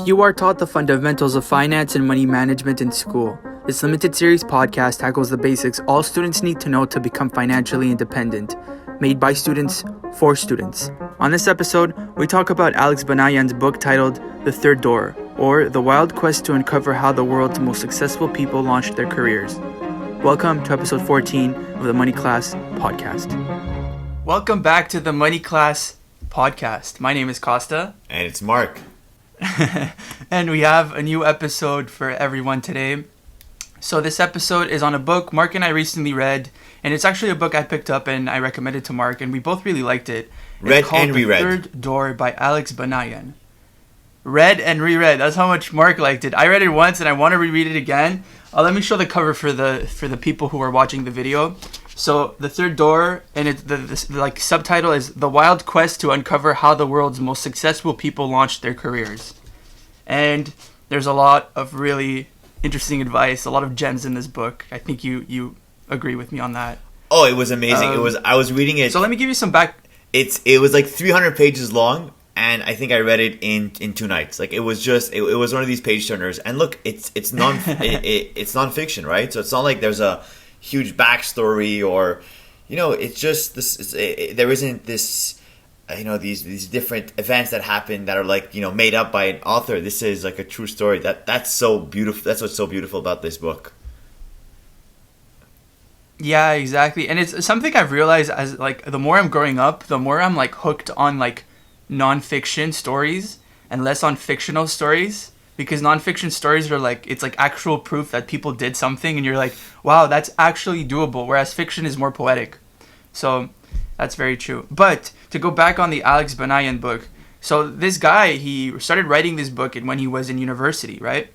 You are taught the fundamentals of finance and money management in school. This limited series podcast tackles the basics all students need to know to become financially independent. Made by students, for students. On this episode, we talk about Alex Banayan's book titled The Third Door, or The Wild Quest to Uncover How the World's Most Successful People Launched Their Careers. Welcome to episode 14 of the Money Class podcast. Welcome back to the Money Class podcast. My name is Kosta. And it's Marc. And we have a new episode for everyone today. So this episode is on a book Marc and I recently read, and it's actually a book I picked up and I recommended to Marc, and we both really liked it. Read it's called and reread. The Third Door by Alex Banayan. Read and reread. That's how much Marc liked it. I read it once and I want to reread it again. Let me show the cover for the people who are watching the video. So The Third Door, and the subtitle is The Wild Quest to Uncover How the World's Most Successful People Launched Their Careers. And there's a lot of really interesting advice, a lot of gems in this book. I think you agree with me on that. Oh, it was amazing. I was reading it. So let me give you some back. It was like 300 pages long, and I think I read it in 2 nights. Like it was one of these page turners. And look, it's it's nonfiction, right? So it's not like there's a huge backstory or, it's just this. There isn't this. These different events that happen that are like, made up by an author. This is like a true story. That's so beautiful. That's what's so beautiful about this book. Yeah, exactly. And it's something I've realized as like the more I'm growing up, the more I'm like hooked on like nonfiction stories and less on fictional stories, because nonfiction stories are like, it's like actual proof that people did something and you're like, wow, that's actually doable. Whereas fiction is more poetic. So that's very true. But to go back on the Alex Banayan book, so this guy, he started writing this book when he was in university, right?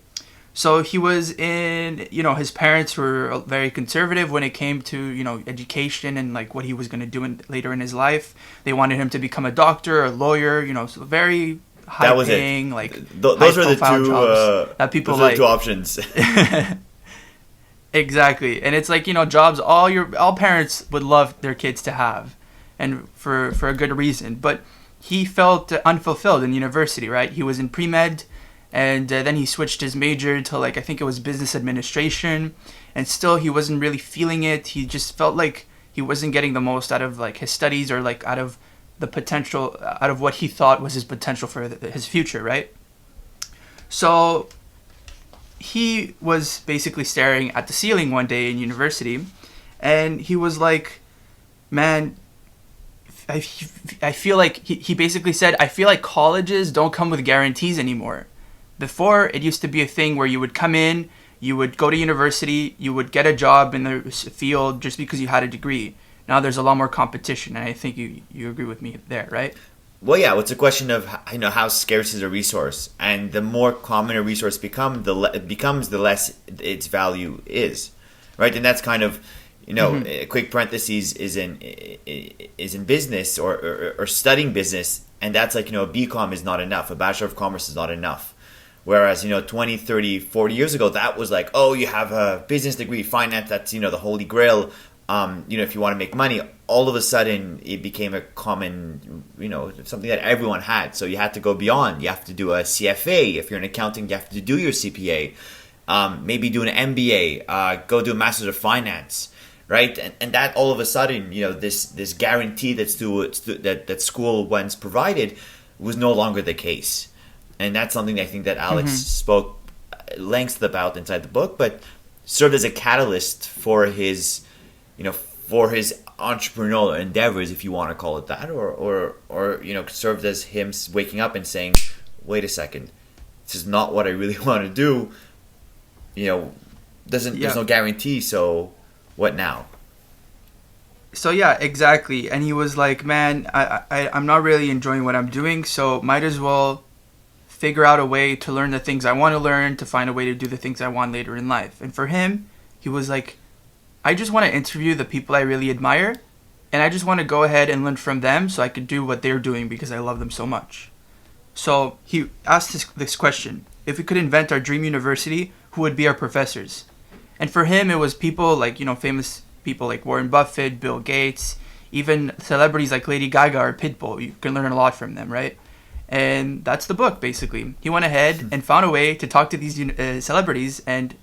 So he was in, his parents were very conservative when it came to, education and like what he was going to do later in his life. They wanted him to become a doctor, a lawyer, so very high paying, like those were the two jobs that people those like. Were the 2 options. Exactly. And it's like, jobs all parents would love their kids to have, and for a good reason. But he felt unfulfilled in university, right? He was in pre-med, and then he switched his major to like, I think it was business administration, and still he wasn't really feeling it. He just felt like he wasn't getting the most out of like his studies, or like out of the potential, out of what he thought was his potential for his future, right? So he was basically staring at the ceiling one day in university, and he was like, man, I feel like, he basically said, I feel like colleges don't come with guarantees anymore. Before, it used to be a thing where you would come in, you would go to university, you would get a job in the field just because you had a degree. Now there's a lot more competition, and I think you agree with me there, right? Well, yeah, it's a question of how scarce is a resource, and the more common a resource becomes, the less its value is, right? And that's kind of, a quick parentheses is in business or studying business, and that's like, a BCom is not enough, a Bachelor of Commerce is not enough. Whereas, 20, 30, 40 years ago, that was like, oh, you have a business degree, finance, that's, the holy grail. If you want to make money, all of a sudden it became a common, something that everyone had. So you had to go beyond. You have to do a CFA. If you're in accounting, you have to do your CPA. Maybe do an MBA. Go do a Master's of Finance, right? And that all of a sudden, this guarantee that school once provided was no longer the case. And that's something I think that Alex spoke lengths about inside the book, but served as a catalyst for his entrepreneurial endeavors, if you want to call it that, or served as him waking up and saying, wait a second, this is not what I really want to do. There's no guarantee, so what now? So yeah, exactly. And he was like, man, I'm not really enjoying what I'm doing, so might as well figure out a way to learn the things I want to learn, to find a way to do the things I want later in life. And for him, he was like, I just want to interview the people I really admire, and I just want to go ahead and learn from them so I could do what they're doing because I love them so much. So he asked this question: if we could invent our dream university, who would be our professors? And for him, it was people like, famous people like Warren Buffett, Bill Gates, even celebrities like Lady Gaga or Pitbull. You can learn a lot from them, right? And that's the book, basically. He went ahead and found a way to talk to these celebrities and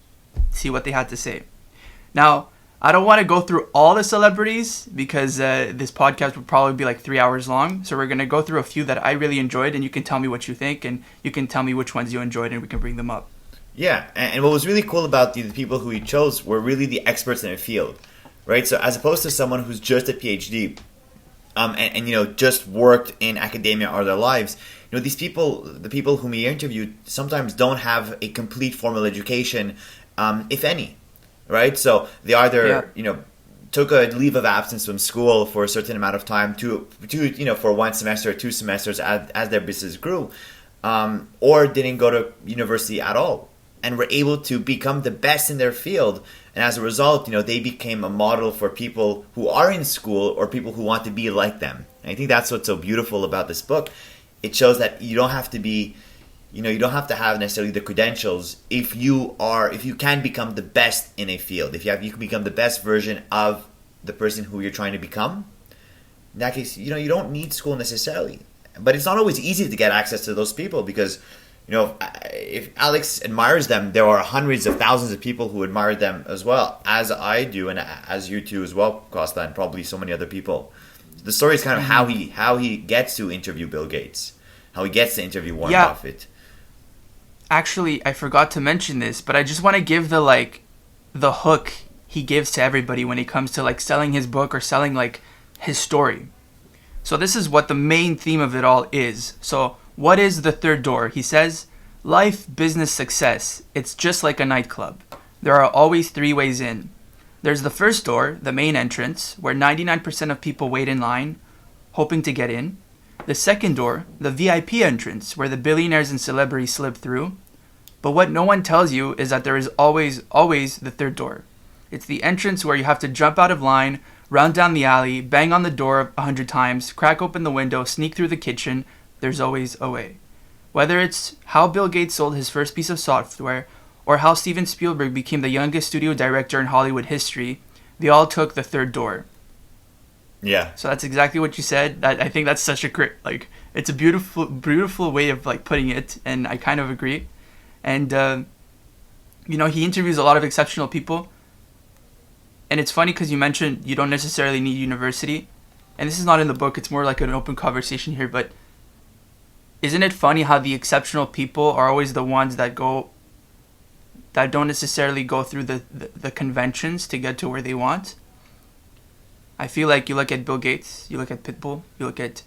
see what they had to say. Now, I don't want to go through all the celebrities because this podcast would probably be like 3 hours long. So we're going to go through a few that I really enjoyed, and you can tell me what you think, and you can tell me which ones you enjoyed, and we can bring them up. Yeah, and what was really cool about the people who he chose were really the experts in their field, right? So as opposed to someone who's just a PhD, and you know, just worked in academia all their lives, you know, these people, the people whom he interviewed, sometimes don't have a complete formal education, if any, right? So they either, you know, took a leave of absence from school for a certain amount of time to you know, for 1 semester or 2 semesters as their business grew, or didn't go to university at all, and were able to become the best in their field. And as a result, you know, they became a model for people who are in school or people who want to be like them. And I think that's what's so beautiful about this book. It shows that you don't have to be, you know, you don't have to have necessarily the credentials if you can become the best in a field. If you can become the best version of the person who you're trying to become. In that case, you know, you don't need school necessarily. But it's not always easy to get access to those people because, you know, if Alex admires them, there are hundreds of thousands of people who admire them as well, as I do, and as you too as well, Kosta, and probably so many other people. The story is kind of how he gets to interview Bill Gates, how he gets to interview Warren Buffett. Actually, I forgot to mention this, but I just want to give the hook he gives to everybody when it comes to like selling his book or selling like his story. So this is what the main theme of it all is. So what is the third door? He says, life, business, success. It's just like a nightclub. There are always 3 ways in. There's the first door, the main entrance, where 99% of people wait in line, hoping to get in. The second door, the VIP entrance, where the billionaires and celebrities slip through. But what no one tells you is that there is always the third door. It's the entrance where you have to jump out of line, run down the alley, bang on the door 100 times, crack open the window, sneak through the kitchen. There's always a way. Whether it's how Bill Gates sold his first piece of software, or how Steven Spielberg became the youngest studio director in Hollywood history, they all took the third door. Yeah. So that's exactly what you said. I think that's such a it's a beautiful way of like putting it, and I kind of agree. And you know, he interviews a lot of exceptional people. And it's funny because you mentioned you don't necessarily need university, and this is not in the book. It's more like an open conversation here, but. Isn't it funny how the exceptional people are always the ones that don't necessarily go through the conventions to get to where they want? I feel like you look at Bill Gates, you look at Pitbull, you look at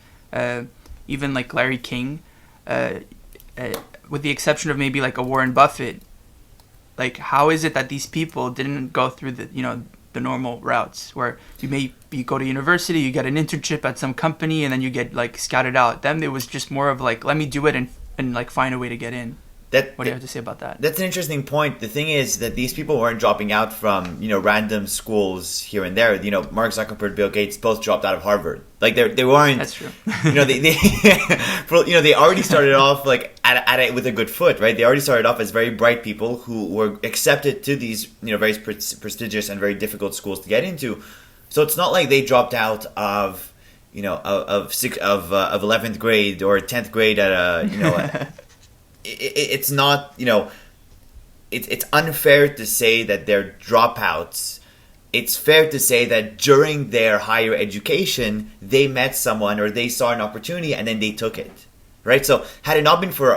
even like Larry King, with the exception of maybe like a Warren Buffett. Like, how is it that these people didn't go through the normal routes where you go to university, you get an internship at some company, and then you get like scouted out? Them, it was just more of like, let me do it and like find a way to get in. What do you have to say about that? That's an interesting point. The thing is that these people weren't dropping out from, you know, random schools here and there. You know, Mark Zuckerberg, Bill Gates both dropped out of Harvard. Like they weren't. That's true. You know, they already started off like at it with a good foot, right? They already started off as very bright people who were accepted to these, you know, very prestigious and very difficult schools to get into. So it's not like they dropped out of, you know, of 11th grade or 10th grade at a, you know. It's not, you know, it's unfair to say that they're dropouts. It's fair to say that during their higher education, they met someone or they saw an opportunity and then they took it, right? So had it not been for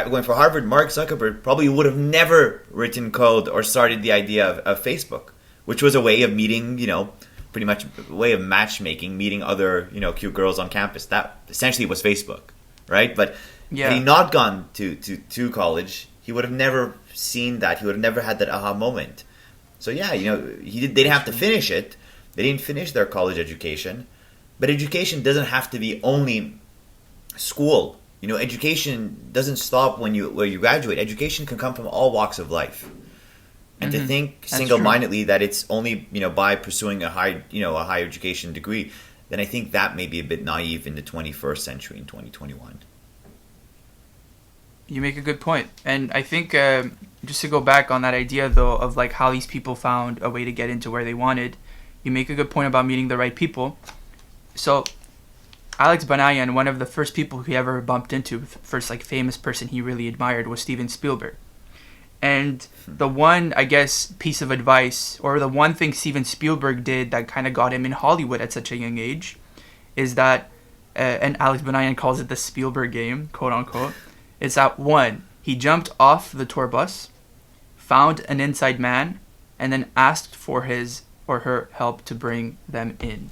going for Harvard, Mark Zuckerberg probably would have never written code or started the idea of Facebook, which was a way of meeting, you know, pretty much a way of matchmaking, meeting other, you know, cute girls on campus. That essentially was Facebook, right? But had he not gone to college, he would have never seen that. He would have never had that aha moment. So yeah, you know, they didn't have to finish it. They didn't finish their college education. But education doesn't have to be only school. You know, education doesn't stop where you graduate. Education can come from all walks of life. And to think single-mindedly that it's only, you know, by pursuing a high education degree, then I think that may be a bit naive in the 21st century in 2021. You make a good point. And I think just to go back on that idea, though, of like how these people found a way to get into where they wanted, you make a good point about meeting the right people. So Alex Banayan, one of the first people he ever bumped into, first like famous person he really admired, was Steven Spielberg. And the one, I guess, piece of advice, or the one thing Steven Spielberg did that kind of got him in Hollywood at such a young age, is that, and Alex Banayan calls it the Spielberg game, quote unquote, is that one, he jumped off the tour bus, found an inside man, and then asked for his or her help to bring them in.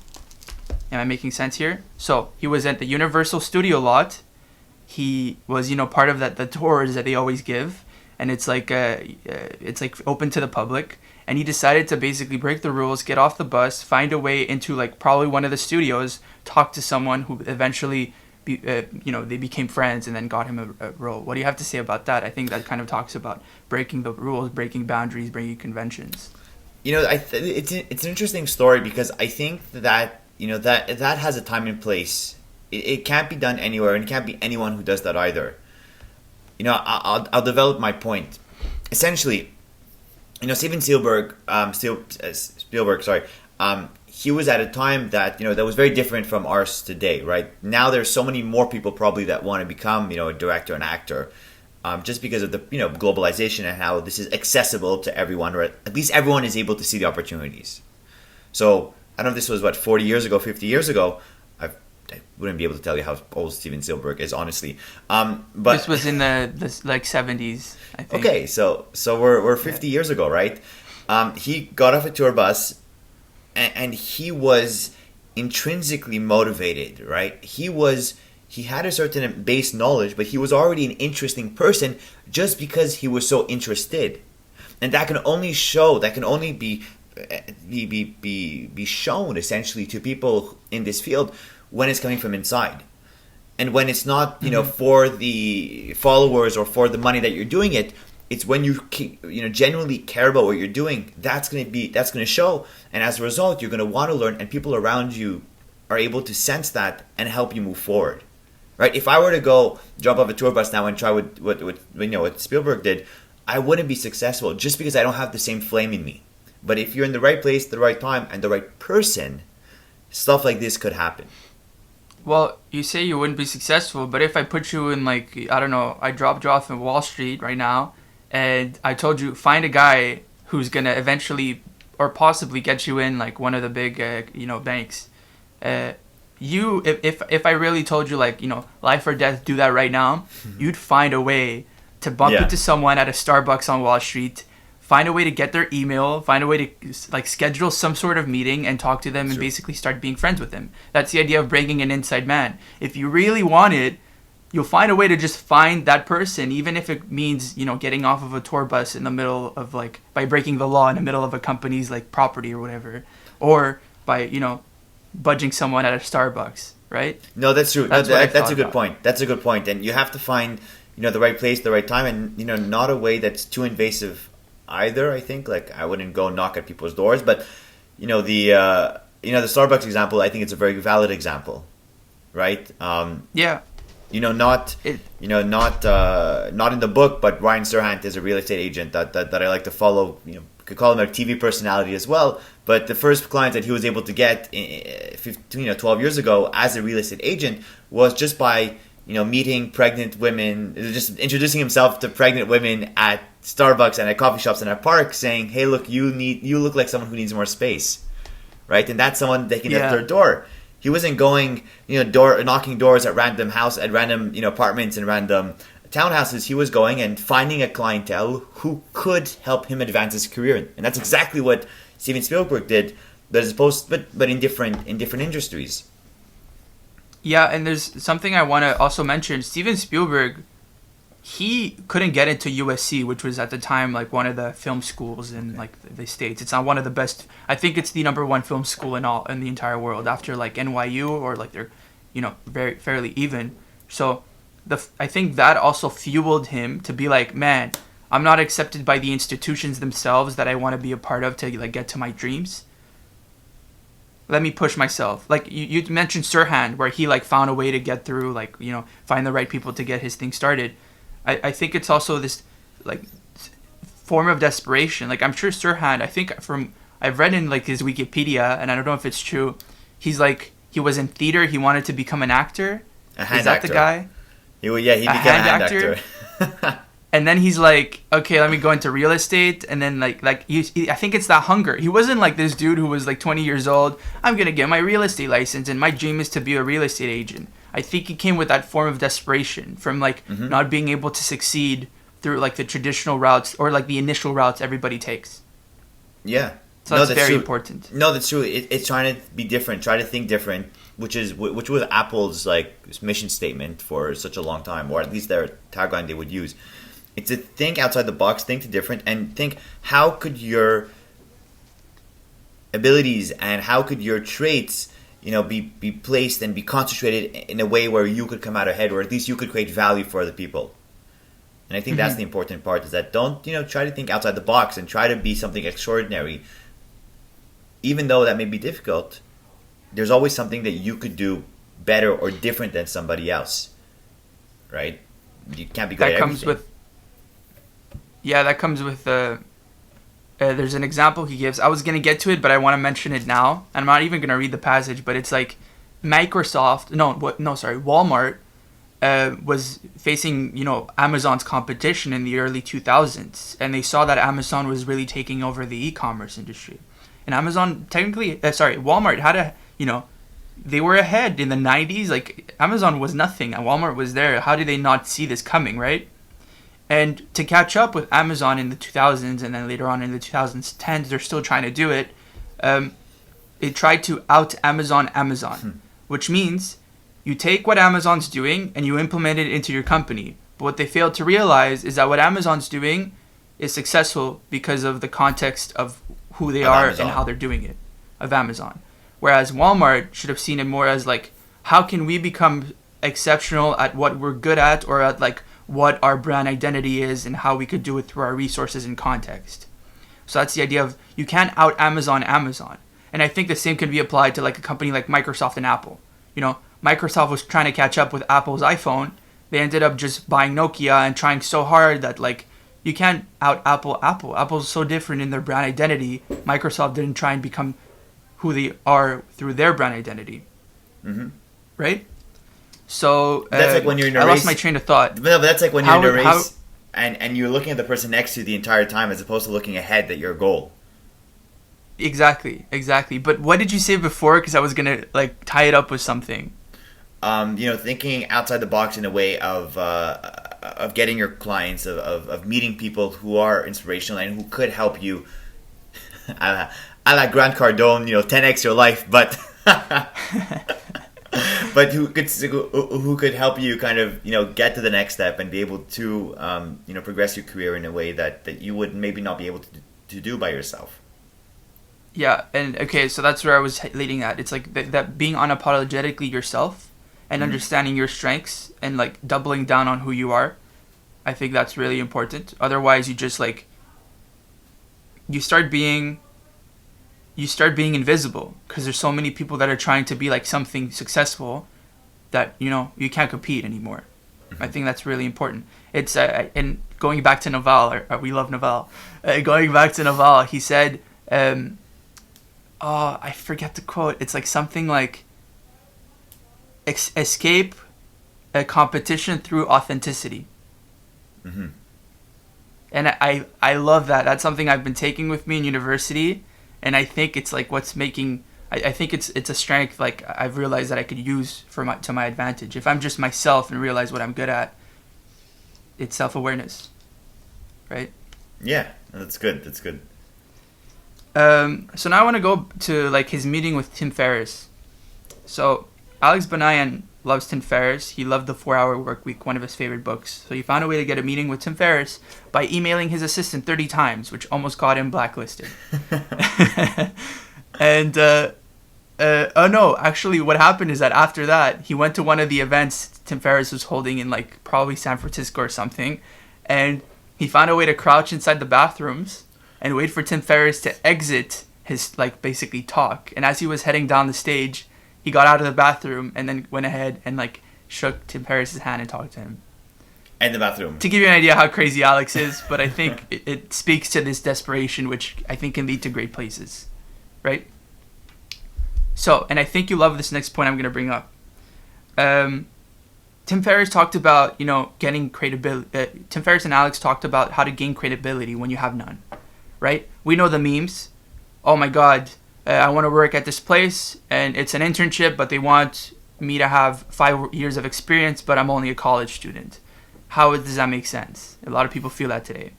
Am I making sense here? So he was at the Universal Studio lot. He was, part of the tours that they always give, and it's like open to the public. And he decided to basically break the rules, get off the bus, find a way into like probably one of the studios, talk to someone who eventually, they became friends and then got him a role. What do you have to say about that? I think that kind of talks about breaking the rules, breaking boundaries, breaking conventions. It's an interesting story because I think that that has a time and place. It can't be done anywhere, and it can't be anyone who does that either. I'll develop my point. Essentially, Steven Spielberg, he was at a time that that was very different from ours today, right? Now there's so many more people probably that want to become a director and actor, just because of the globalization and how this is accessible to everyone, or at least everyone is able to see the opportunities. So I don't know if this was 40 years ago, 50 years ago. I wouldn't be able to tell you how old Steven Spielberg is, honestly. But this was in the 70s, I think. Okay, so we're 50 years ago, right? He got off a tour bus, and he was intrinsically motivated, right? He had a certain base knowledge, but he was already an interesting person just because he was so interested, and that can only be shown essentially to people in this field when it's coming from inside, and when it's not for the followers or for the money that you're doing it. It's when you genuinely care about what you're doing. That's going to show, and as a result, you're going to want to learn, and people around you are able to sense that and help you move forward. Right? If I were to go jump off a tour bus now and try what Spielberg did, I wouldn't be successful just because I don't have the same flame in me. But if you're in the right place, the right time, and the right person, stuff like this could happen. Well, you say you wouldn't be successful, but if I put you in I dropped you off in Wall Street right now, and I told you find a guy who's gonna eventually or possibly get you in like one of the big banks. If I really told you life or death, do that right now, you'd find a way to bump into someone at a Starbucks on Wall Street, find a way to get their email, find a way to schedule some sort of meeting and talk to them and basically start being friends with them. That's the idea of bringing an inside man. If you really want it, you'll find a way to just find that person, even if it means getting off of a tour bus in the middle of by breaking the law in the middle of a company's property or whatever, or by budging someone at a Starbucks, right? No, that's true. That's a good point. That's a good point. And you have to find the right place, the right time, and not a way that's too invasive either. I think I wouldn't go knock at people's doors, but the Starbucks example, I think it's a very valid example, right? Not in the book, but Ryan Serhant is a real estate agent that I like to follow. Could call him a TV personality as well. But the first client that he was able to get 12 years ago as a real estate agent was just by meeting pregnant women, just introducing himself to pregnant women at Starbucks and at coffee shops and at parks, saying, "Hey, look, you look like someone who needs more space," right? And that's someone taking at their door. He wasn't going, knocking doors at random apartments and random townhouses. He was going and finding a clientele who could help him advance his career, and that's exactly what Steven Spielberg did, but in different industries. Yeah, and there's something I want to also mention. Steven Spielberg, he couldn't get into USC, which was at the time one of the film schools in the States. It's not one of the best. I think it's the number one film school in the entire world after NYU, or they're very fairly even. So I think that also fueled him to be man, I'm not accepted by the institutions themselves that I want to be a part of to get to my dreams. Let me push myself. You mentioned Serhant, where he found a way to get through, find the right people to get his thing started. I think it's also this form of desperation. I'm sure Serhant, I think I've read in his Wikipedia, and I don't know if it's true, he's he was in theater. He wanted to become an actor. A hand Is that actor. the guy? He became a hand actor. And then he's like, okay, let me go into real estate. And then I think it's that hunger. He wasn't like this dude who was like 20 years old. I'm going to get my real estate license and my dream is to be a real estate agent. I think he came with that form of desperation from like not being able to succeed through like the traditional routes or like the initial routes everybody takes. Yeah. So that's very important. No, that's true. It's trying to be different, try to think different, which was Apple's like mission statement for such a long time, or at least their tagline they would use. It's to think outside the box, think different, and think how could your abilities and how could your traits, be placed and be concentrated in a way where you could come out ahead, or at least you could create value for other people. And I think that's the important part, is that don't, try to think outside the box and try to be something extraordinary. Even though that may be difficult, there's always something that you could do better or different than somebody else. Right? You can't be good at everything. That comes with there's an example he gives. I was going to get to it, but I want to mention it now. I'm not even going to read the passage, but it's like Walmart was facing, Amazon's competition in the early 2000s. And they saw that Amazon was really taking over the e-commerce industry. And Walmart had they were ahead in the 90s. Like, Amazon was nothing and Walmart was there. How did they not see this coming, right? And to catch up with Amazon in the 2000s and then later on in the 2010s, they're still trying to do it. They tried to out-Amazon, which means you take what Amazon's doing and you implement it into your company. But what they failed to realize is that what Amazon's doing is successful because of the context of who they are Amazon. And how they're doing it, of Amazon. Whereas Walmart should have seen it more as like, how can we become exceptional at what we're good at, or at like what our brand identity is and how we could do it through our resources and context. So that's the idea of you can't out Amazon. And I think the same can be applied to like a company like Microsoft and Apple. Microsoft was trying to catch up with Apple's iPhone. They ended up just buying Nokia and trying so hard that like you can't out Apple. Apple's so different in their brand identity. Microsoft didn't try and become who they are through their brand identity. Right? So that's like when you're in a race. I lost my train of thought. No, but that's like when you're in a race and you're looking at the person next to you the entire time as opposed to looking ahead at your goal. Exactly. But what did you say before? Because I was gonna like tie it up with something. Thinking outside the box in a way of getting your clients, of meeting people who are inspirational and who could help you. I like Grant Cardone, 10x your life, but but who could help you kind of get to the next step and be able to progress your career in a way that you would maybe not be able to do by yourself. Yeah, and okay, so that's where I was leading at. It's like that being unapologetically yourself and understanding your strengths and like doubling down on who you are. I think that's really important. Otherwise, you just like you start being invisible because there's so many people that are trying to be like something successful that you can't compete anymore. I think that's really important. It's and going back to Naval, we love Naval. Going back to Naval, he said, I forget the quote. It's like something like escape a competition through authenticity. And I love that. That's something I've been taking with me in university. And I think it's like what's making. I think it's a strength. Like I've realized that I could use to my advantage. If I'm just myself and realize what I'm good at, it's self-awareness, right? Yeah, that's good. So now I want to go to like his meeting with Tim Ferriss. So Alex Banayan loves Tim Ferriss. He loved The 4-Hour Workweek, one of his favorite books. So he found a way to get a meeting with Tim Ferriss by emailing his assistant 30 times, which almost got him blacklisted. And, actually what happened is that after that, he went to one of the events Tim Ferriss was holding in like probably San Francisco or something. And he found a way to crouch inside the bathrooms and wait for Tim Ferriss to exit his like basically talk. And as he was heading down the stage, he got out of the bathroom and then went ahead and like shook Tim Ferriss's hand and talked to him. In the bathroom. To give you an idea how crazy Alex is, but I think it speaks to this desperation, which I think can lead to great places, right? So, and I think you love this next point I'm going to bring up. Tim Ferriss talked about, getting credibility. Tim Ferriss and Alex talked about how to gain credibility when you have none, right? We know the memes. Oh my God, I want to work at this place and it's an internship, but they want me to have 5 years of experience, but I'm only a college student. How does that make sense? A lot of people feel that today.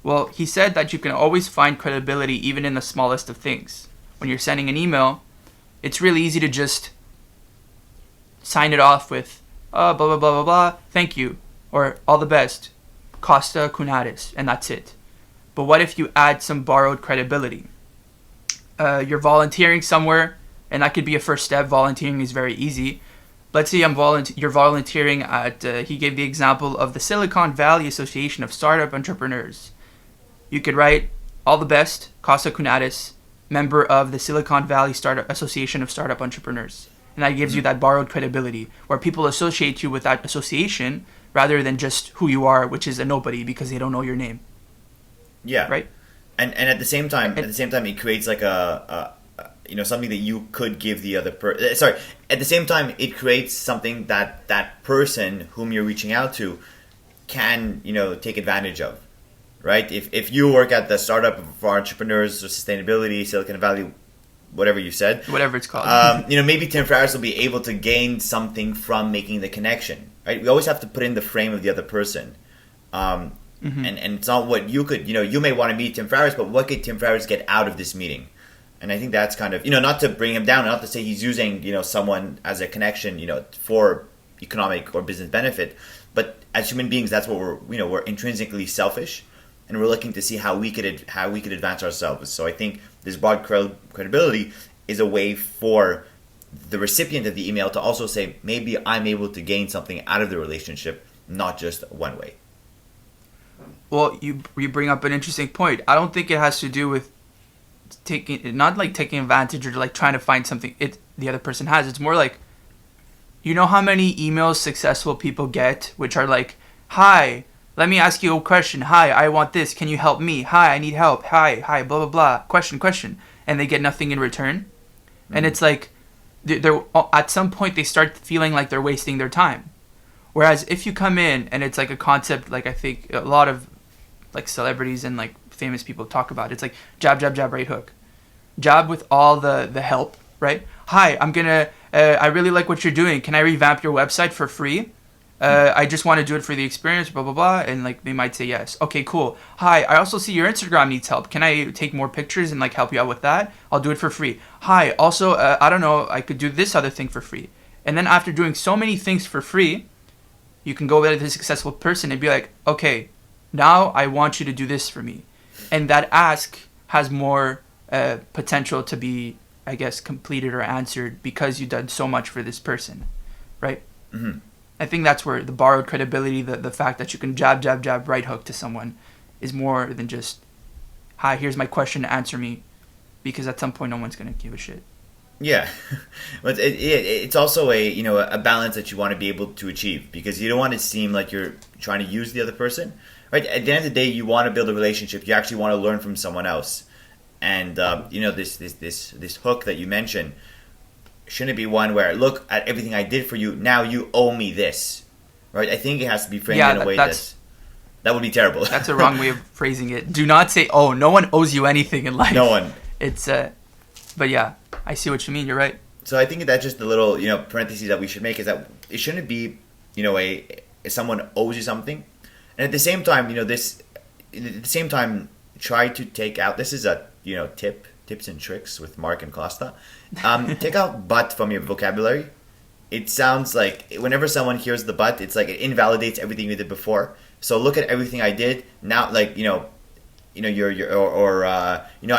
Well, he said that you can always find credibility even in the smallest of things. When you're sending an email, it's really easy to just sign it off with, blah, blah, blah, blah, blah, thank you, or all the best, Kosta Kunatis, and that's it. But what if you add some borrowed credibility? You're volunteering somewhere, and that could be a first step. Volunteering is very easy. Let's say you're volunteering at, he gave the example of the Silicon Valley Association of Startup Entrepreneurs. You could write, all the best, Kosta Kunatis, member of the Silicon Valley Association of Startup Entrepreneurs. And that gives you that borrowed credibility, where people associate you with that association rather than just who you are, which is a nobody because they don't know your name. Yeah. Right? And at the same time, it creates like a something that you could give the other person. Sorry. At the same time, it creates something that person whom you're reaching out to can, take advantage of. Right? If you work at the startup for entrepreneurs or sustainability, Silicon Valley, whatever you said, whatever it's called, maybe Tim Ferriss will be able to gain something from making the connection. Right? We always have to put in the frame of the other person. And it's not what you could, you may want to meet Tim Ferriss, but what could Tim Ferriss get out of this meeting? And I think that's kind of, not to bring him down, not to say he's using, someone as a connection, for economic or business benefit, but as human beings, that's what we're intrinsically selfish, and we're looking to see how we could advance ourselves. So I think this broad credibility is a way for the recipient of the email to also say, maybe I'm able to gain something out of the relationship, not just one way. Well, you bring up an interesting point. I don't think it has to do with taking advantage or like trying to find something the other person has. It's more like, how many emails successful people get, which are like, hi, let me ask you a question. Hi, I want this. Can you help me? Hi, I need help. Hi, blah, blah, blah. Question. And they get nothing in return. Mm-hmm. And it's like, they're at some point they start feeling like they're wasting their time. Whereas if you come in and it's like a concept, like I think a lot of like celebrities and like famous people talk about, it's like jab, jab, jab, right hook. Jab with all the help, right? Hi, I really like what you're doing. Can I revamp your website for free? I just want to do it for the experience, blah, blah, blah. And like they might say yes. Okay, cool. Hi, I also see your Instagram needs help. Can I take more pictures and like help you out with that? I'll do it for free. Hi, also, I don't know, I could do this other thing for free. And then after doing so many things for free, you can go with a successful person and be like, okay, now I want you to do this for me. And that ask has more potential to be, I guess, completed or answered because you've done so much for this person, right? Mm-hmm. I think that's where the borrowed credibility, the fact that you can jab, jab, jab, right hook to someone is more than just, hi, here's my question, answer me. Because at some point, no one's going to give a shit. Yeah. But it's also a balance that you want to be able to achieve, because you don't want to seem like you're trying to use the other person. Right? At the end of the day, you want to build a relationship. You actually want to learn from someone else. And, this hook that you mentioned, shouldn't be one where, look at everything I did for you, now you owe me this, right? I think it has to be framed in a way that would be terrible. That's a wrong way of phrasing it. Do not say, oh, no one owes you anything in life. No one. It's, but yeah, I see what you mean. You're right. So I think that's just the little, parentheses that we should make, is that it shouldn't be, if someone owes you something. And at the same time, try to take out, this is a, tips and tricks with Marc and Kosta. Take out but from your vocabulary. It sounds like whenever someone hears the but, it's like it invalidates everything you did before. So look at everything I did now. Like I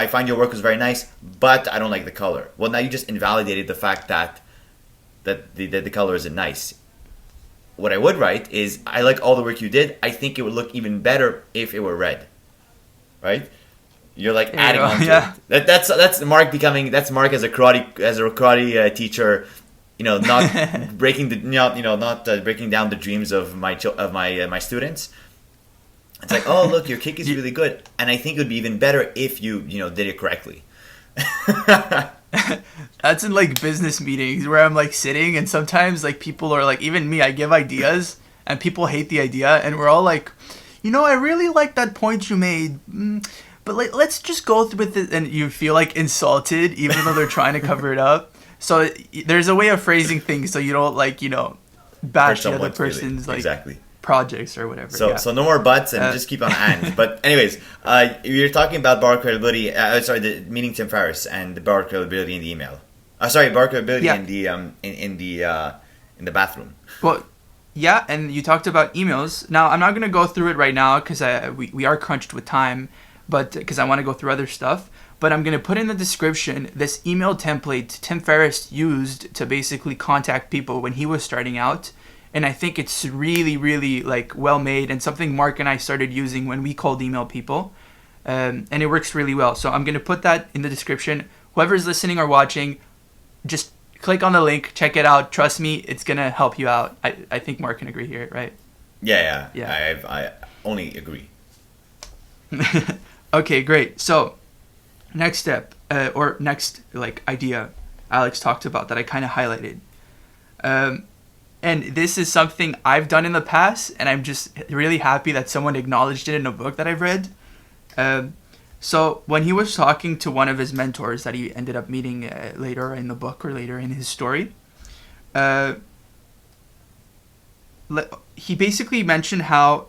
find your work was very nice, but I don't like the color. Well, now you just invalidated the fact that the color isn't nice. What I would write is, I like all the work you did. I think it would look even better if it were red. Right? You're like adding on to it. That's Marc becoming. That's Marc as a karate teacher. Not breaking breaking down the dreams of my students. It's like, oh, look, your kick is really good, and I think it would be even better if you did it correctly. That's in like business meetings where I'm like sitting, and sometimes like people are like, even me, I give ideas and people hate the idea, and we're all like, I really like that point you made, but like, let's just go with it, and you feel like insulted even though they're trying to cover it up. So there's a way of phrasing things so you don't like, bash the other person's like exactly. projects or whatever. So no more buts and just keep on and. But anyways, you're talking about borrowed credibility. Meaning Tim Ferriss and the borrowed credibility in the email. Borrowed credibility in the bathroom. Well, yeah, and you talked about emails. Now I'm not gonna go through it right now because we are crunched with time, but because I want to go through other stuff. But I'm gonna put in the description this email template Tim Ferriss used to basically contact people when he was starting out. And I think it's really, really like well made, and something Marc and I started using when we cold email people, and it works really well. So I'm gonna put that in the description. Whoever's listening or watching, just click on the link, check it out. Trust me, it's gonna help you out. I think Marc can agree here, right? Yeah. I only agree. Okay, great. So next step or next like idea Alex talked about that I kind of highlighted. And this is something I've done in the past, and I'm just really happy that someone acknowledged it in a book that I've read. So when he was talking to one of his mentors that he ended up meeting later in the book or later in his story, he basically mentioned how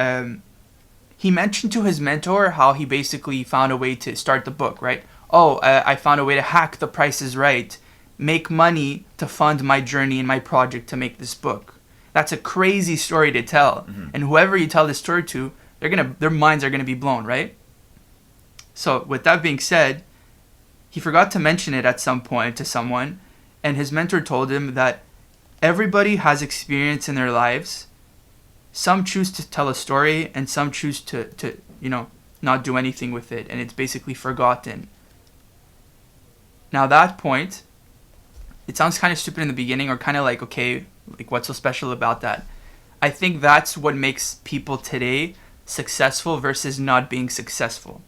he mentioned to his mentor how he basically found a way to start the book, right? I found a way to hack The Price is Right, make money to fund my journey and my project to make this book. That's a crazy story to tell. Mm-hmm. And whoever you tell this story to, their minds are gonna be blown, right? So with that being said, he forgot to mention it at some point to someone, and his mentor told him that everybody has experience in their lives. Some choose to tell a story, and some choose to not do anything with it, and it's basically forgotten. Now that point, it sounds kind of stupid in the beginning, or kind of like, okay, like what's so special about that? I think that's what makes people today successful versus not being successful.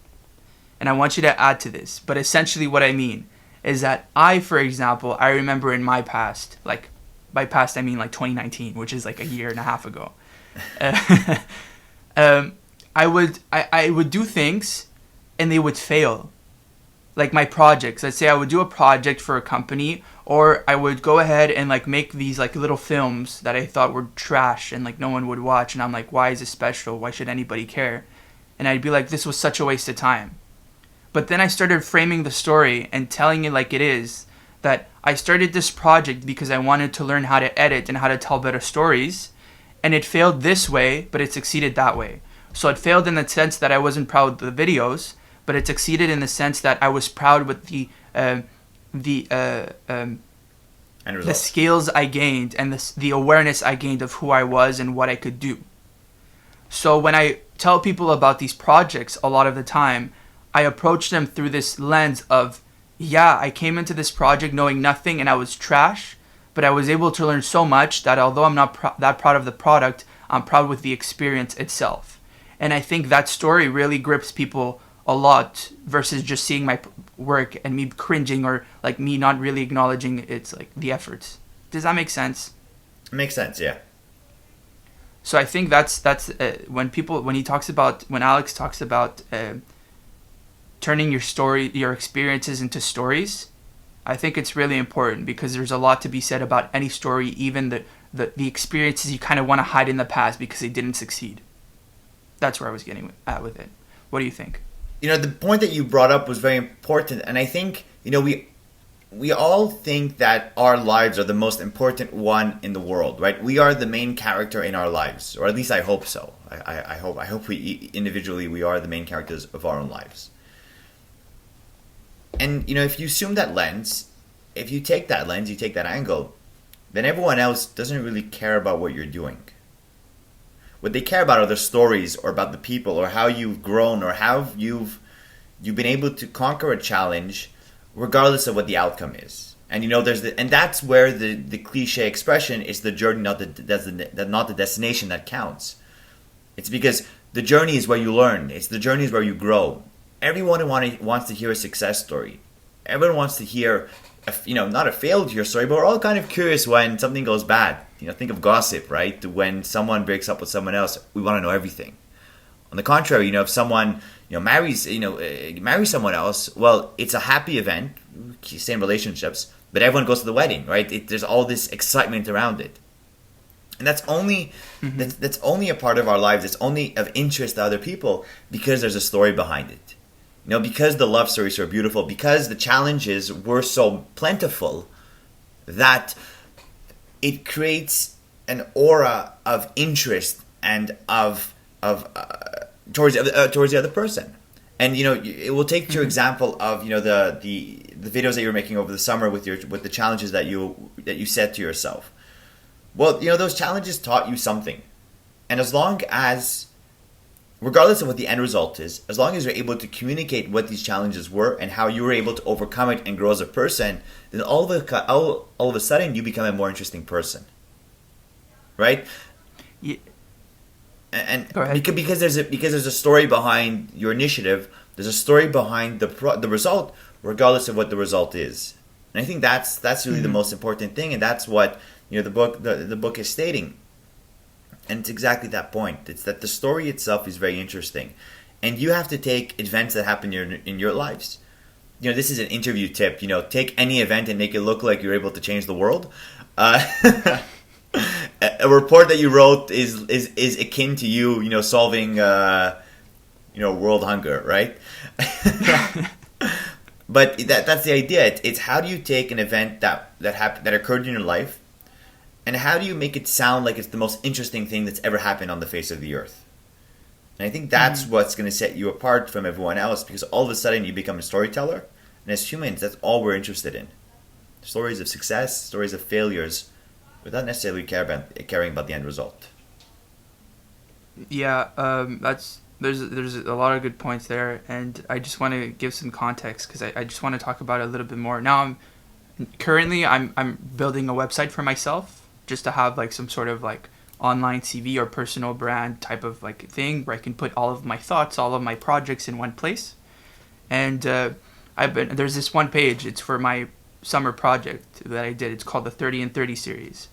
And I want you to add to this. But essentially what I mean is that for example, I remember in my past, like by past I mean like 2019, which is like a year and a half ago. I would do things and they would fail. Like my projects. Let's say I would do a project for a company, or I would go ahead and like make these like little films that I thought were trash and like no one would watch, and I'm like, why is this special? Why should anybody care? And I'd be like, this was such a waste of time. But then I started framing the story and telling it like it is, that I started this project because I wanted to learn how to edit and how to tell better stories, and it failed this way, but it succeeded that way. So it failed in the sense that I wasn't proud of the videos, but it succeeded in the sense that I was proud with the skills I gained and the awareness I gained of who I was and what I could do. So when I tell people about these projects, a lot of the time, I approach them through this lens of, I came into this project knowing nothing and I was trash, but I was able to learn so much that although I'm not that proud of the product, I'm proud with the experience itself. And I think that story really grips people a lot versus just seeing my work and me cringing, or like me not really acknowledging it's like the efforts. Does that make sense? It makes sense, yeah. So I think that's when Alex talks about turning your experiences into stories, I think it's really important, because there's a lot to be said about any story, even the experiences you kind of want to hide in the past because they didn't succeed. That's where I was getting at with it. What do you think? The point that you brought up was very important, and I think, we all think that our lives are the most important one in the world, right? We are the main character in our lives, or at least I hope so. I hope we individually we are the main characters of our own lives. And if you assume that lens, if you take that lens, you take that angle, then everyone else doesn't really care about what you're doing. What they care about are the stories, or about the people, or how you've grown, or how you've been able to conquer a challenge, regardless of what the outcome is. And and that's where the cliche expression is the journey, not the destination that counts. It's because the journey is where you learn. It's the journey is where you grow. Everyone wants to hear a success story. Everyone wants to hear not a failure story, but we're all kind of curious when something goes bad. Think of gossip, right? When someone breaks up with someone else, we want to know everything. On the contrary, if someone marries someone else, well, it's a happy event. You stay in relationships, but everyone goes to the wedding, right? There's all this excitement around it, and that's only that's only a part of our lives. It's only of interest to other people because there's a story behind it. Because the love stories are beautiful, because the challenges were so plentiful, that it creates an aura of interest and of towards the other person. And it will take your example of the videos that you were making over the summer with the challenges that you set to yourself. Well, those challenges taught you something, and as long as, regardless of what the end result is, as long as you're able to communicate what these challenges were and how you were able to overcome it and grow as a person, then all of a sudden you become a more interesting person, right? Yeah. And because there's a story behind your initiative, there's a story behind the result, regardless of what the result is. And I think that's really the most important thing, and that's what the book is stating. And it's exactly that point. It's that the story itself is very interesting, and you have to take events that happen in your lives. This is an interview tip. Take any event and make it look like you're able to change the world. A report that you wrote is akin to you solving world hunger, right? But that's the idea. It's how do you take an event that occurred in your life, and how do you make it sound like it's the most interesting thing that's ever happened on the face of the earth? And I think that's what's going to set you apart from everyone else, because all of a sudden you become a storyteller. And as humans, that's all we're interested in. Stories of success, stories of failures, without necessarily caring about the end result. Yeah, there's a lot of good points there, and I just want to give some context because I just want to talk about it a little bit more. Now I'm building a website for myself, just to have like some sort of like online CV or personal brand type of like thing where I can put all of my thoughts, all of my projects in one place. And there's this one page. It's for my summer project that I did. It's called the 30 and 30 series,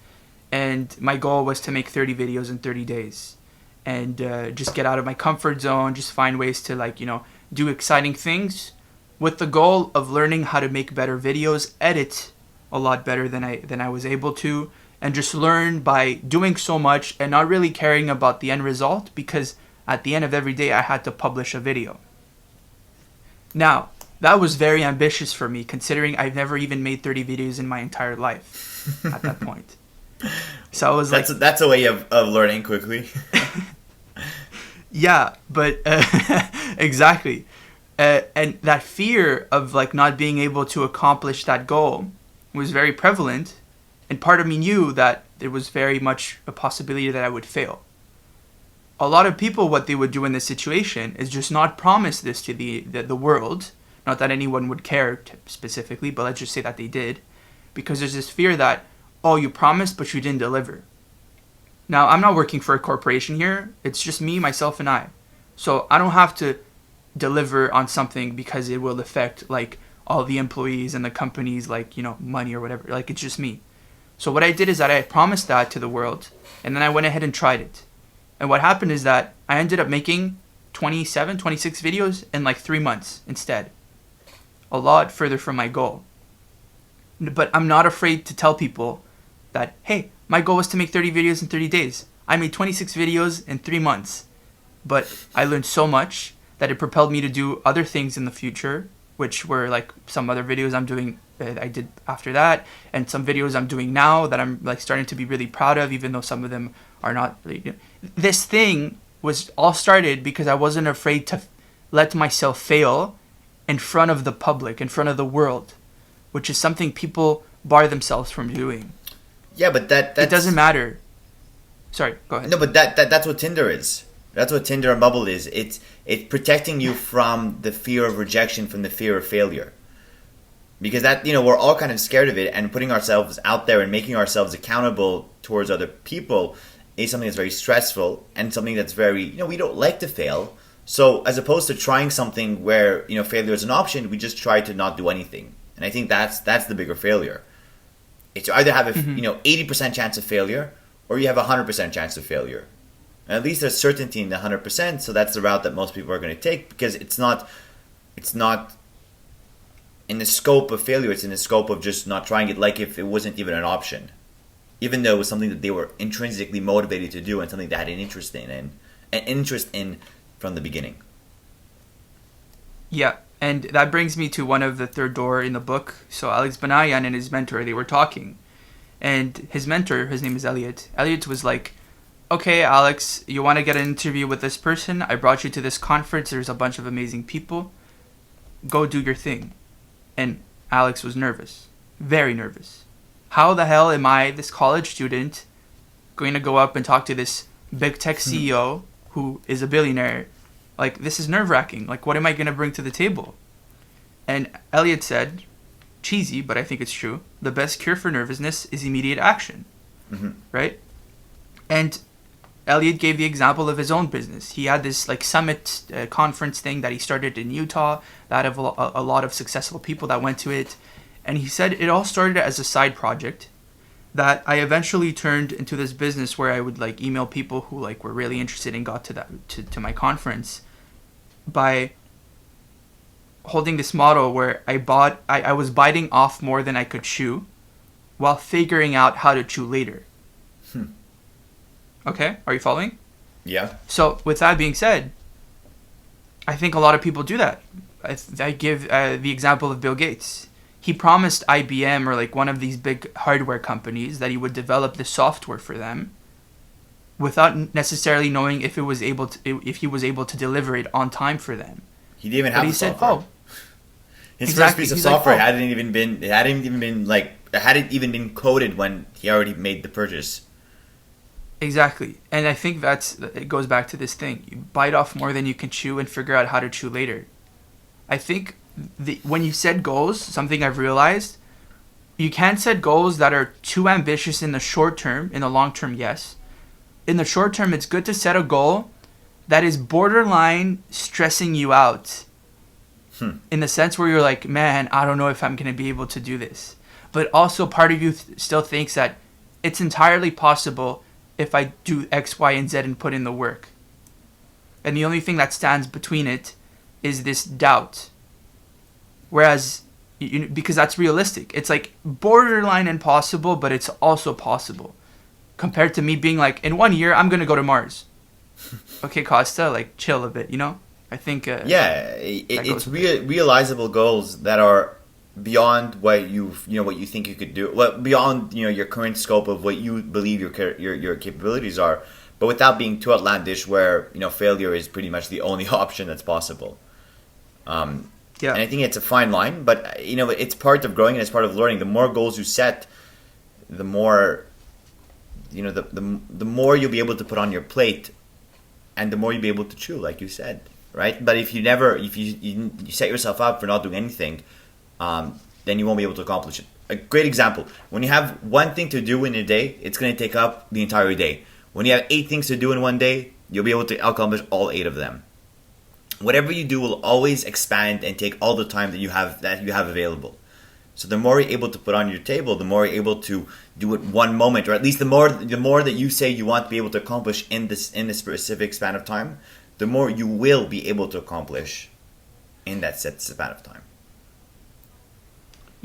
and my goal was to make 30 videos in 30 days, and just get out of my comfort zone, just find ways to do exciting things, with the goal of learning how to make better videos, edit a lot better than I was able to, and just learn by doing so much and not really caring about the end result, because at the end of every day I had to publish a video. Now, that was very ambitious for me, considering I've never even made 30 videos in my entire life at that point. So I was that's a way of learning quickly. Yeah, but exactly. And that fear of not being able to accomplish that goal was very prevalent, and part of me knew that there was very much a possibility that I would fail. A lot of people, what they would do in this situation is just not promise this to the world. Not that anyone would care specifically, but let's just say that they did, because there's this fear that, oh, you promised but you didn't deliver. Now, I'm not working for a corporation here. It's just me, myself, and I. So I don't have to deliver on something because it will affect all the employees and the company's money or whatever. It's just me. So what I did is that I promised that to the world, and then I went ahead and tried it. And what happened is that I ended up making 26 videos in 3 months instead. A lot further from my goal. But I'm not afraid to tell people that, hey, my goal was to make 30 videos in 30 days. I made 26 videos in 3 months. But I learned so much that it propelled me to do other things in the future, which were some other videos I'm doing, I did after that, and some videos I'm doing now that I'm starting to be really proud of, even though some of them are not really. This thing was all started because I wasn't afraid to let myself fail in front of the public, in front of the world, which is something people bar themselves from doing. Yeah, but that's... It doesn't matter. Sorry, go ahead. No, but that's what Tinder is. That's what Tinder and Bubble is. It's protecting you from the fear of rejection, from the fear of failure. Because we're all kind of scared of it, and putting ourselves out there and making ourselves accountable towards other people is something that's very stressful, and something that's very, we don't like to fail. So as opposed to trying something where, failure is an option, we just try to not do anything. And I think that's the bigger failure. It's you either have a 80% chance of failure, or you have a 100% chance of failure. And at least there's certainty in the 100%, so that's the route that most people are going to take, because it's not in the scope of failure. It's in the scope of just not trying it, like if it wasn't even an option, even though it was something that they were intrinsically motivated to do and something they had an interest in from the beginning. Yeah, and that brings me to one of the third door in the book. So Alex Banayan and his mentor, they were talking. And his mentor, his name is Elliot. Elliot was like, okay, Alex, you want to get an interview with this person? I brought you to this conference. There's a bunch of amazing people. Go do your thing. And Alex was nervous. Very nervous. How the hell am I, this college student, going to go up and talk to this big tech CEO who is a billionaire? Like, this is nerve-wracking. Like, what am I going to bring to the table? And Elliot said, cheesy, but I think it's true, the best cure for nervousness is immediate action. Right? And Elliot gave the example of his own business. He had this, like, summit conference thing that he started in Utah that had a lot of successful people that went to it. And he said it all started as a side project that I eventually turned into this business where I would, like, email people who, like, were really interested and got to my conference by holding this model where I was biting off more than I could chew while figuring out how to chew later. Okay, are you following? Yeah. So with that being said, I think a lot of people do that. I give the example of Bill Gates. He promised IBM or like one of these big hardware companies that he would develop the software for them without necessarily knowing if he was able to deliver it on time for them. He didn't even have the software. His first piece of software hadn't even been coded when he already made the purchase. Exactly. And I think it goes back to this thing. You bite off more than you can chew and figure out how to chew later. I think when you set goals, something I've realized, you can't set goals that are too ambitious in the short term. In the long term, yes. In the short term, it's good to set a goal that is borderline stressing you out. In the sense where you're like, man, I don't know if I'm going to be able to do this. But also part of you still thinks that it's entirely possible if I do X, Y, and Z and put in the work. And the only thing that stands between it is this doubt. Whereas, because that's realistic. It's like borderline impossible, but it's also possible. Compared to me being like, in 1 year, I'm going to go to Mars. Okay, Kosta, like, chill a bit, you know? I think... it's realizable goals that are beyond what you think you could do. Well, beyond, your current scope of what you believe your capabilities are, but without being too outlandish where, failure is pretty much the only option that's possible. And I think it's a fine line, but, it's part of growing and it's part of learning. The more goals you set, the more, the more you'll be able to put on your plate and the more you'll be able to chew, like you said, right? But if you set yourself up for not doing anything, then you won't be able to accomplish it. A great example, when you have one thing to do in a day, it's going to take up the entire day. When you have 8 things to do in one day, you'll be able to accomplish all 8 of them. Whatever you do will always expand and take all the time that you have available. So the more you're able to put on your table, the more you're able to do it one moment, or at least the more that you say you want to be able to accomplish in this specific span of time, the more you will be able to accomplish in that set span of time.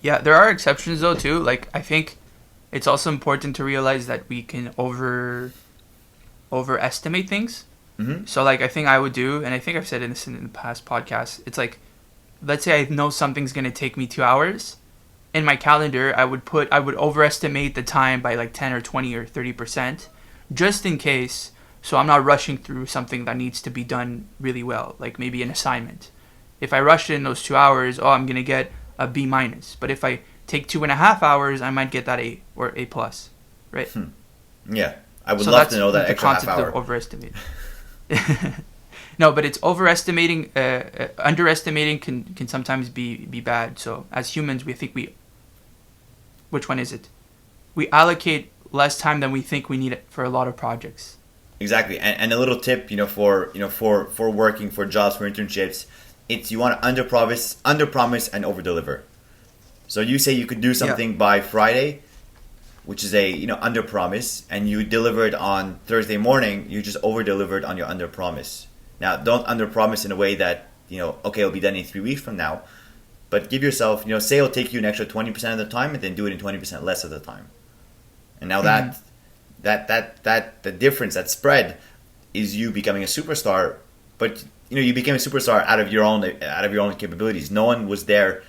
Yeah, there are exceptions though too. Like, I think it's also important to realize that we can overestimate things. Mm-hmm. So like, I think I would do, and I think I've said this in the past podcasts, it's like, let's say I know something's going to take me 2 hours. In my calendar, I would overestimate the time by like 10 or 20 or 30%, just in case, so I'm not rushing through something that needs to be done really well, like maybe an assignment. If I rush it in those 2 hours, I'm going to get a B-. But if I take 2.5 hours, I might get that A or A+, right? Yeah, I would love to know that extra half hour. The concept of overestimate. No, but it's overestimating. Underestimating can sometimes be bad. So as humans, which one is it? We allocate less time than we think we need it for a lot of projects. Exactly, and a little tip, for working, for jobs, for internships, it's you want to under promise and over deliver. So you say you could do something by Friday, which is a under promise, and you delivered on Thursday morning. You just over delivered on your under promise. Now, don't under promise in a way that okay, it'll be done in 3 weeks from now, but give yourself say it'll take you an extra 20% of the time, and then do it in 20% less of the time. And now that the difference, that spread, is you becoming a superstar. But you became a superstar out of your own capabilities. No one was there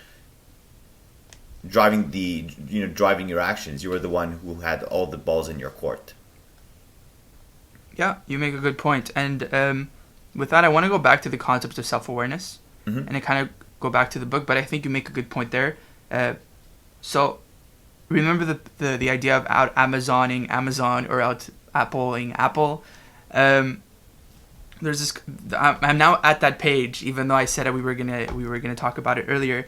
driving your actions. You were the one who had all the balls in your court. Yeah, you make a good point. And with that, I want to go back to the concept of self-awareness, and I kind of go back to the book. But I think you make a good point there. So remember the idea of out Amazoning Amazon or out Appling Apple. There's this. I'm now at that page, even though I said we were gonna talk about it earlier.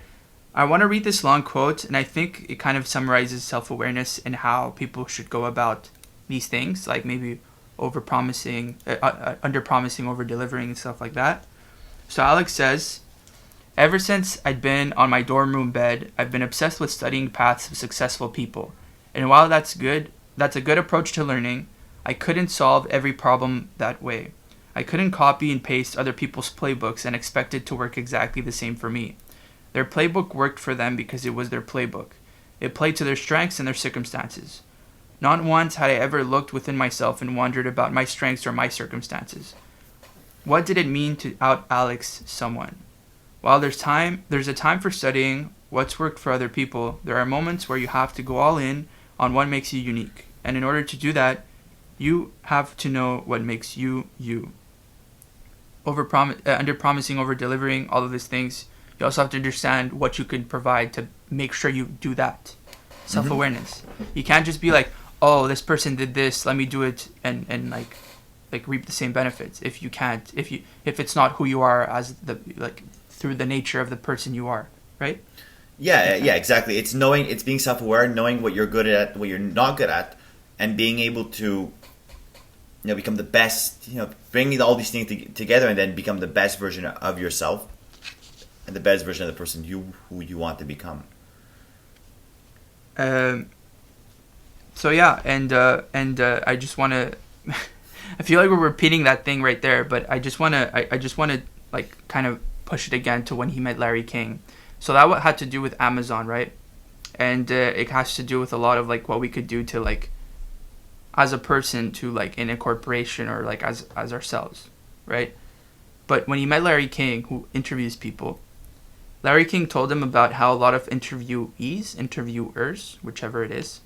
I want to read this long quote, and I think it kind of summarizes self-awareness and how people should go about these things, like maybe over-promising, under-promising, over-delivering, and stuff like that. So Alex says, "Ever since I'd been on my dorm room bed, I've been obsessed with studying paths of successful people. And while that's a good approach to learning, I couldn't solve every problem that way. I couldn't copy and paste other people's playbooks and expect it to work exactly the same for me. Their playbook worked for them because it was their playbook. It played to their strengths and their circumstances. Not once had I ever looked within myself and wondered about my strengths or my circumstances. What did it mean to out-Alex someone? While there's a time for studying what's worked for other people, there are moments where you have to go all in on what makes you unique. And in order to do that, you have to know what makes you, you. Under-promising, over-delivering, all of these things. You also have to understand what you can provide to make sure you do that. Self-awareness. You can't just be like, oh, this person did this, let me do it, and like reap the same benefits. If you can't, if it's not who you are as through the nature of the person you are, right? Yeah, exactly. It's being self-aware, knowing what you're good at, what you're not good at, and being able to become the best, bringing all these things together and then become the best version of yourself and the best version of the person who you want to become. So yeah, and I just want to I feel like we're repeating that thing right there, but I just want to like kind of push it again to when he met Larry King. So that had to do with Amazon, right? And it has to do with a lot of like what we could do to like as a person to like in a corporation or like as ourselves, right? But when he met Larry King, who interviews people, Larry King told him about how a lot of interviewers, whichever it is,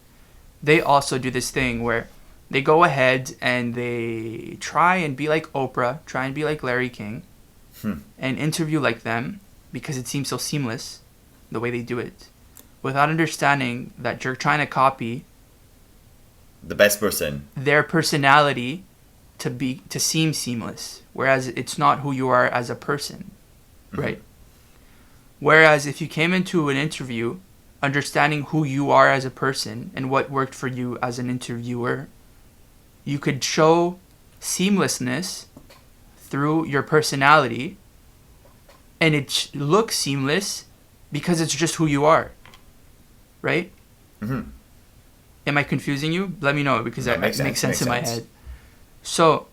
they also do this thing where they go ahead and they try and be like Oprah, try and be like Larry King, and interview like them because it seems so seamless the way they do it, without understanding that you're trying to copy the best person, their personality to seem seamless, whereas it's not who you are as a person, right? Whereas if you came into an interview understanding who you are as a person and what worked for you as an interviewer, you could show seamlessness through your personality, and it looks seamless because it's just who you are, right? Am I confusing you? Let me know, because that makes sense in my head. So,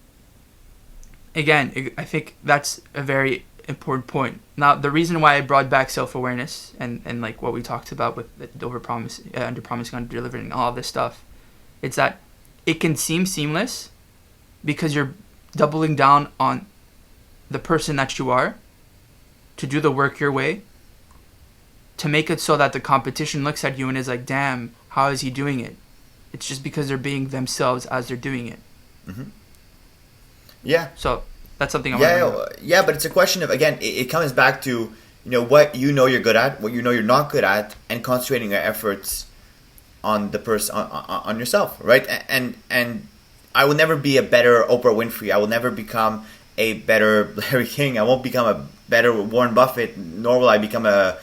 again, I think that's a very important point. Now, the reason why I brought back self-awareness and like what we talked about with the over-promising, under-promising, under-delivering, all this stuff, it's that it can seem seamless because you're doubling down on the person that you are, to do the work your way, to make it so that the competition looks at you and is like, damn, how is he doing it? It's just because they're being themselves as they're doing it. Yeah. So that's something I want to bring up. Yeah, but it's a question of, again, it comes back to what you're good at, what you're not good at, and concentrating your efforts on the person, on yourself, right? And I will never be a better Oprah Winfrey. I will never become a better Larry King. I won't become a better Warren Buffett, nor will I become a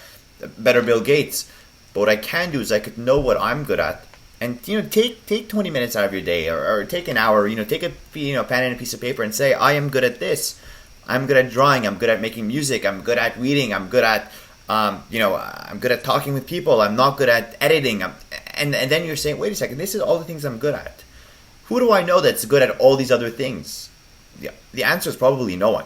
better Bill Gates. But what I can do is I could know what I'm good at, and take 20 minutes out of your day, or take an hour. Take a pen and a piece of paper and say, I am good at this. I'm good at drawing. I'm good at making music. I'm good at reading. I'm good at I'm good at talking with people. I'm not good at editing. And then you're saying, wait a second, this is all the things I'm good at. Who do I know that's good at all these other things? The answer is probably no one.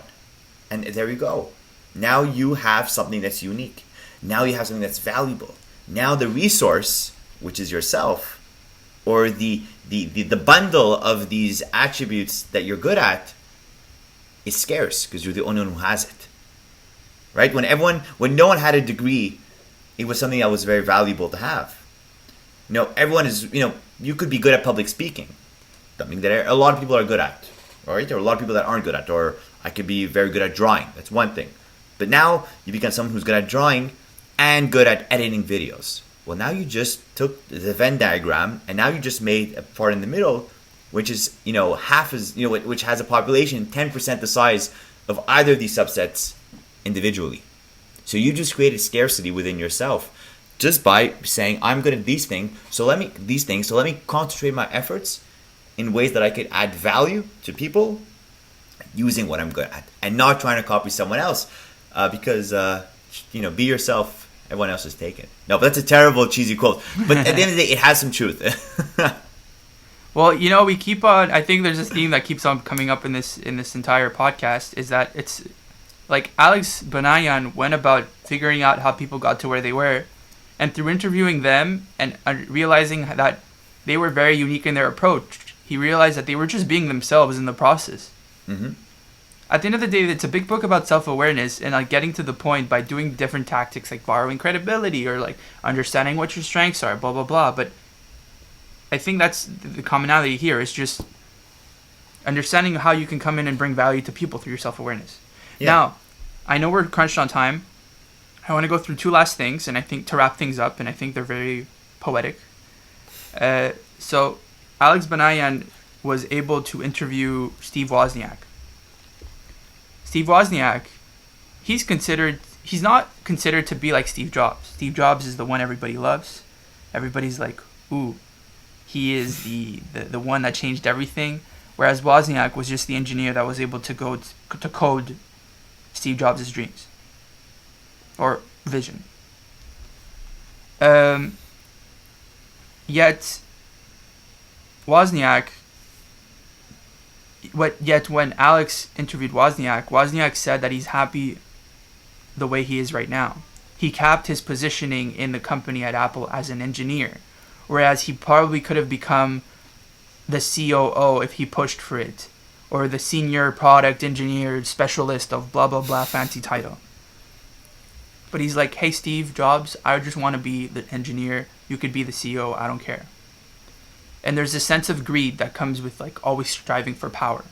And there you go. Now you have something that's unique. Now you have something that's valuable. Now the resource, which is yourself, or the bundle of these attributes that you're good at, is scarce because you're the only one who has it. Right? When no one had a degree, it was something that was very valuable to have. Everyone is, you could be good at public speaking. Something that a lot of people are good at. Right? There are a lot of people that aren't good at. Or I could be very good at drawing. That's one thing. But now you become someone who's good at drawing and good at editing videos. Well, now you just took the Venn diagram and now you just made a part in the middle, which is, half as, which has a population 10% the size of either of these subsets individually. So you just created scarcity within yourself just by saying, I'm good at these things, so let me concentrate my efforts in ways that I could add value to people using what I'm good at and not trying to copy someone else because be yourself, everyone else is taken. No, but that's a terrible cheesy quote, but at the end of the day it has some truth. Well, we keep on, I think there's this theme that keeps on coming up in this entire podcast, is that it's like Alex Banayan went about figuring out how people got to where they were, and through interviewing them and realizing that they were very unique in their approach, he realized that they were just being themselves in the process. Mm-hmm. At the end of the day, it's a big book about self-awareness and like getting to the point by doing different tactics like borrowing credibility or like understanding what your strengths are, blah, blah, blah. But I think that's the commonality here, is just understanding how you can come in and bring value to people through your self-awareness. Yeah. Now, I know we're crunched on time. I want to go through two last things, and I think to wrap things up, and I think they're very poetic. So Alex Banayan was able to interview Steve Wozniak. Steve Wozniak, he's not considered to be like Steve Jobs. Steve Jobs is the one everybody loves. Everybody's like, ooh, he is the one that changed everything. Whereas Wozniak was just the engineer that was able to go to code Steve Jobs' dreams or vision. Yet when Alex interviewed Wozniak said that he's happy the way he is right now. He capped his positioning in the company at Apple as an engineer, whereas he probably could have become the COO if he pushed for it, or the senior product engineer specialist of blah blah blah fancy title. But he's like, hey Steve Jobs, I just want to be the engineer. You could be the CEO. I don't care. And there's a sense of greed that comes with like always striving for power.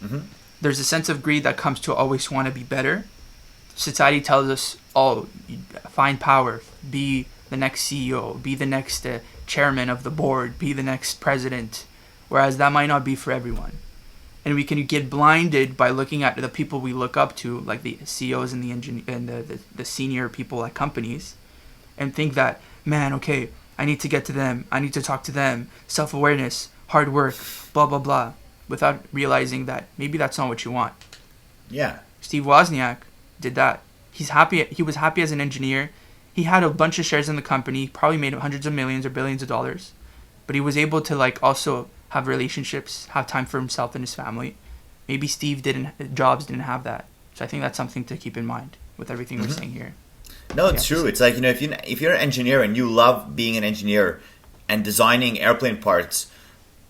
Mm-hmm. There's a sense of greed that comes to always want to be better. Society tells us, find power, be the next CEO, be the next chairman of the board, be the next president. Whereas that might not be for everyone. And we can get blinded by looking at the people we look up to, like the CEOs and the senior people at companies, and think that, man, okay, I need to get to them. I need to talk to them. Self-awareness, hard work, blah, blah, blah. Without realizing that maybe that's not what you want. Yeah. Steve Wozniak did that. He's happy. He was happy as an engineer. He had a bunch of shares in the company. Probably made hundreds of millions or billions of dollars. But he was able to like also have relationships, have time for himself and his family. Maybe Jobs didn't have that. So I think that's something to keep in mind with everything we're saying here. No, it's true. It's like, if you're an engineer and you love being an engineer and designing airplane parts,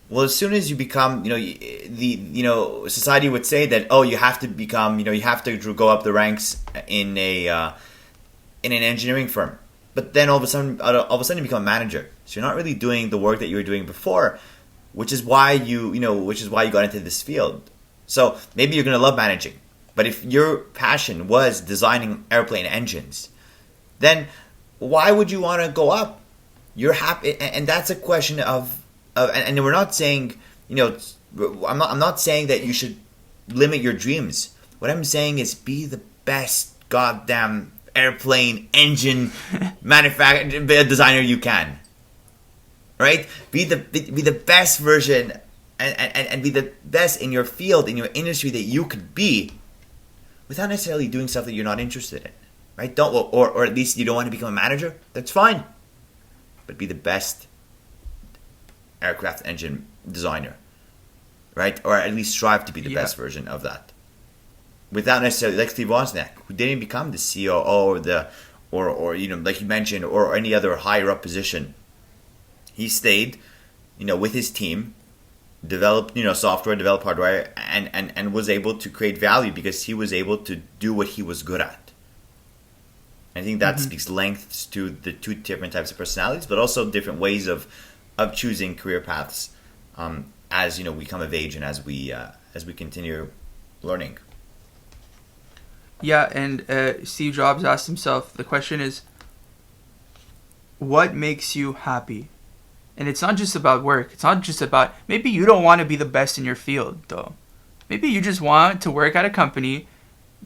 well, as soon as you become, society would say that, you have to become, you have to go up the ranks in an engineering firm. But then all of a sudden you become a manager. So you're not really doing the work that you were doing before, which is why you got into this field. So maybe you're going to love managing. But if your passion was designing airplane engines, then why would you want to go up? You're happy, and that's a question of and we're not saying, I'm not saying that you should limit your dreams. What I'm saying is be the best goddamn airplane engine designer you can. Right? Be the best version and be the best in your field, in your industry that you could be, without necessarily doing stuff that you're not interested in. right? Don't, or at least you don't want to become a manager. That's fine, but be the best aircraft engine designer, right? Or at least strive to be the best version of that, without necessarily, like Steve Wozniak, who didn't become the COO or like you mentioned, or any other higher up position. He stayed, with his team, developed, software, developed hardware, and was able to create value because he was able to do what he was good at. I think that speaks lengths to the two different types of personalities, but also different ways of choosing career paths as we come of age and as we continue learning. Yeah, and Steve Jobs asked himself, the question is, what makes you happy? And it's not just about work. It's not just about, maybe you don't want to be the best in your field, though. Maybe you just want to work at a company,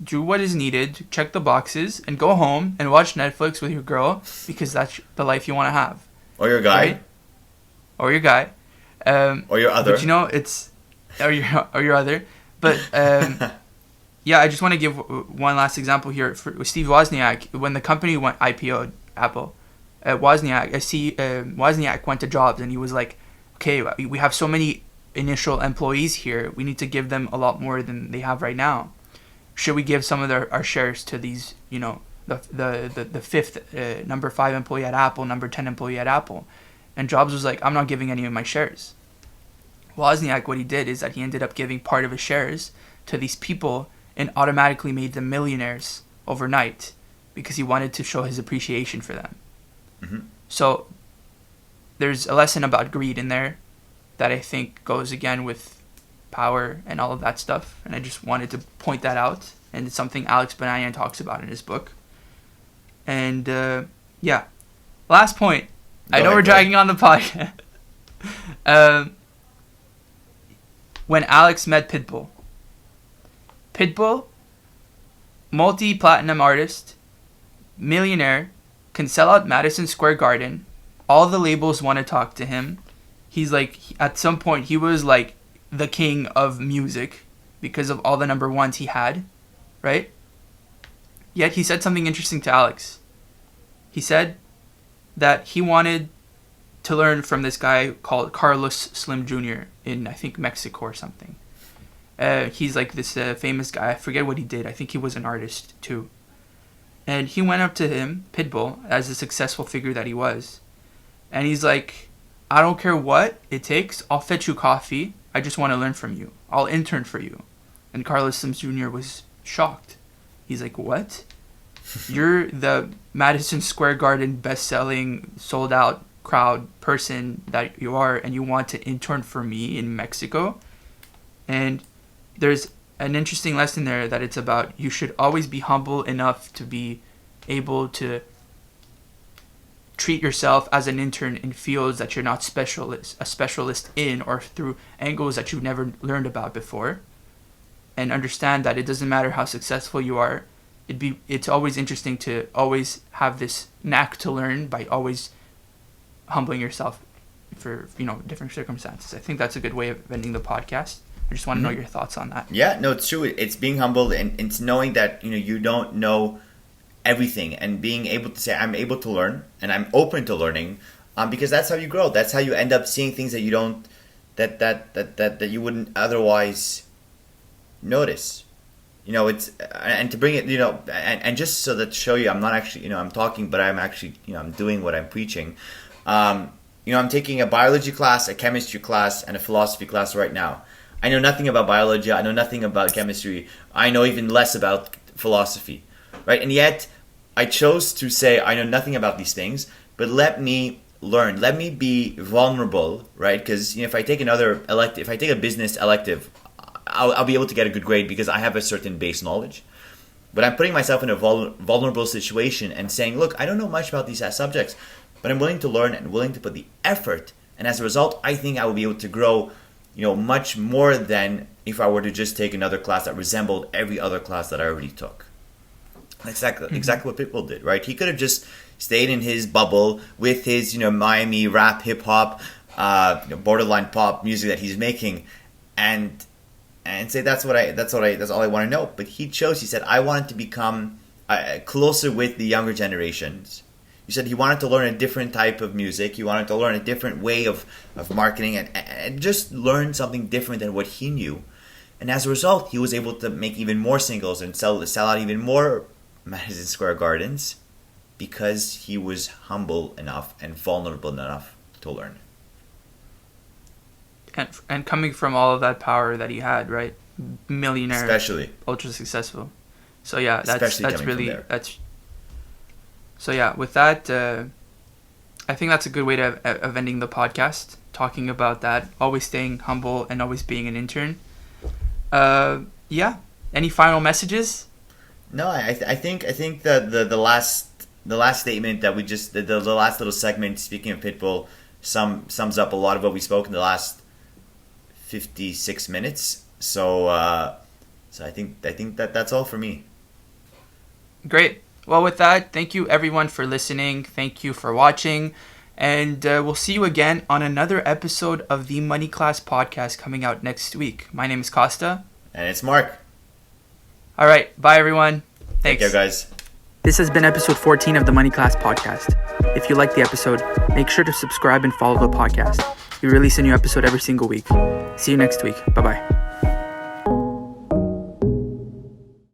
do what is needed, check the boxes, and go home and watch Netflix with your girl because that's the life you want to have. Or your guy. Right? Or your guy. Or your other. But it's... Or your other. But... yeah, I just want to give one last example here. For Steve Wozniak, when the company went IPO'd, Apple, Wozniak went to Jobs and he was like, okay, we have so many initial employees here. We need to give them a lot more than they have right now. Should we give some of our shares to these, the fifth, number 5 employee at Apple, number 10 employee at Apple? And Jobs was like, I'm not giving any of my shares. Wozniak, what he did is that he ended up giving part of his shares to these people and automatically made them millionaires overnight because he wanted to show his appreciation for them. Mm-hmm. So there's a lesson about greed in there that I think goes again with power and all of that stuff. And I just wanted to point that out. And it's something Alex Banayan talks about in his book. And last point. I know we're dragging on the podcast. When Alex met Pitbull, multi-platinum artist, millionaire, can sell out Madison Square Garden. All the labels want to talk to him. He's like, at some point, he was like the king of music because of all the number ones he had, right? Yet he said something interesting to Alex. He said that he wanted to learn from this guy called Carlos Slim Jr. in, I think, Mexico or something. He's like this famous guy. I forget what he did. I think he was an artist too. And he went up to him, Pitbull, as a successful figure that he was. And he's like, I don't care what it takes. I'll fetch you coffee. I just want to learn from you. I'll intern for you. And Carlos Slim Jr. was shocked. He's like, what? You're the Madison Square Garden best-selling, sold-out crowd person that you are, and you want to intern for me in Mexico? And there's an interesting lesson there that it's about you should always be humble enough to be able to treat yourself as an intern in fields that you're not a specialist in, or through angles that you've never learned about before, and understand that it doesn't matter how successful you are. It's always interesting to always have this knack to learn by always humbling yourself for different circumstances. I think that's a good way of ending the podcast. I just want to know your thoughts on that. Yeah, no, it's true. It's being humble and it's knowing that you don't know everything, and being able to say I'm able to learn and I'm open to learning, because that's how you grow. That's how you end up seeing things that you don't that you wouldn't otherwise notice. It's and to bring it, and just so that to show you, I'm not actually I'm talking, but I'm actually I'm doing what I'm preaching. I'm taking a biology class, a chemistry class, and a philosophy class right now. I know nothing about biology. I know nothing about chemistry. I know even less about philosophy, right? And yet, I chose to say I know nothing about these things, but let me learn. Let me be vulnerable, right? Because if I take another elective, if I take a business elective, I'll be able to get a good grade because I have a certain base knowledge. But I'm putting myself in a vulnerable situation and saying, look, I don't know much about these subjects, but I'm willing to learn and willing to put the effort. And as a result, I think I will be able to grow much more than if I were to just take another class that resembled every other class that I already took. Exactly what Pitbull did, right? He could have just stayed in his bubble with his, Miami rap, hip hop, borderline pop music that he's making, and say that's all I want to know. But he chose. He said, I wanted to become closer with the younger generations. You said he wanted to learn a different type of music. He wanted to learn a different way of marketing and just learn something different than what he knew. And as a result, he was able to make even more singles and sell out even more Madison Square Gardens because he was humble enough and vulnerable enough to learn. And coming from all of that power that he had, right? Millionaire, especially ultra successful. So yeah, that's really that's. So yeah, with that, I think that's a good way of ending the podcast. Talking about that, always staying humble and always being an intern. Yeah. Any final messages? No, I think that the last statement that we just the last little segment, speaking of Pitbull, sums up a lot of what we spoke in the last 56 minutes. So I think that's all for me. Great. Well, with that, thank you everyone for listening. Thank you for watching. And we'll see you again on another episode of the Money Class Podcast coming out next week. My name is Kosta. And it's Marc. All right. Bye, everyone. Thanks. Take care, guys. This has been episode 14 of the Money Class Podcast. If you liked the episode, make sure to subscribe and follow the podcast. We release a new episode every single week. See you next week. Bye-bye.